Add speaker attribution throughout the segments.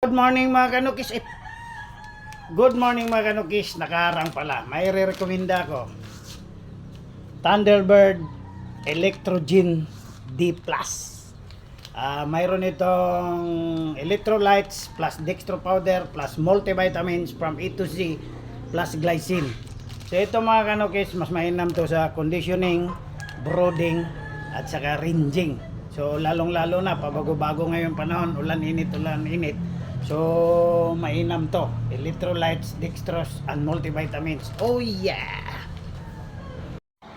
Speaker 1: Good morning mga kanukis. Good morning mga kanukis. Nakaharang pala. May re-recommenda ko. Thunderbird Electrogen D+. Mayroon itong electrolytes plus dextro powder plus multivitamins from A to Z plus glycine. So ito mga kanukis, mas mainam to sa conditioning, brooding at saka ranging. So lalong-lalo na pabago-bago ngayon panahon, ulan-init. So mainam to. Electrolytes, dextrose and multivitamins. Oh yeah.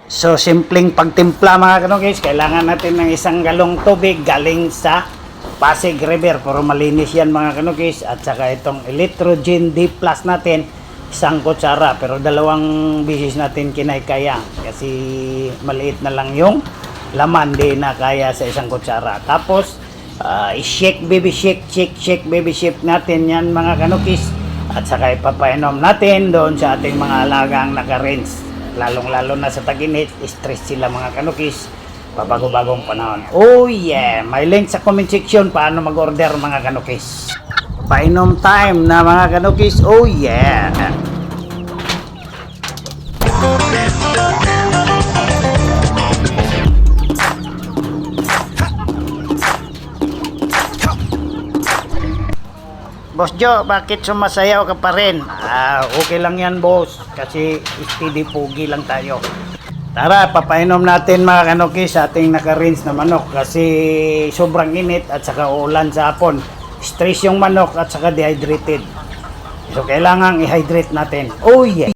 Speaker 1: So simpleng pagtimpla mga kanukis, kailangan natin ng isang galong tubig galing sa Pasig River. Puro malinis yan mga kanukis. At saka itong Electrogen D+ natin, isang kutsara. Pero dalawang bisis natin kinaykaya kasi maliit na lang yung laman, di na kaya sa isang kutsara. Tapos shake baby shake natin yan mga kanukis. At saka ipapainom natin doon sa ating mga alagang naka-rinse. Lalong-lalo na sa tag-init, stress sila mga kanukis, pabago-bagong panahon. Oh yeah! May link sa comment section paano mag-order mga kanukis. Painom time na mga kanukis. Oh yeah! Boss Joe, bakit sumasayaw ka pa rin? Okay lang yan boss, kasi steady pugi lang tayo. Tara, papainom natin mga kanukis sa ating naka-rinse na manok kasi sobrang init at saka ulan sa hapon. Stress yung manok at saka dehydrated. So kailangan i-hydrate natin. Oh yeah!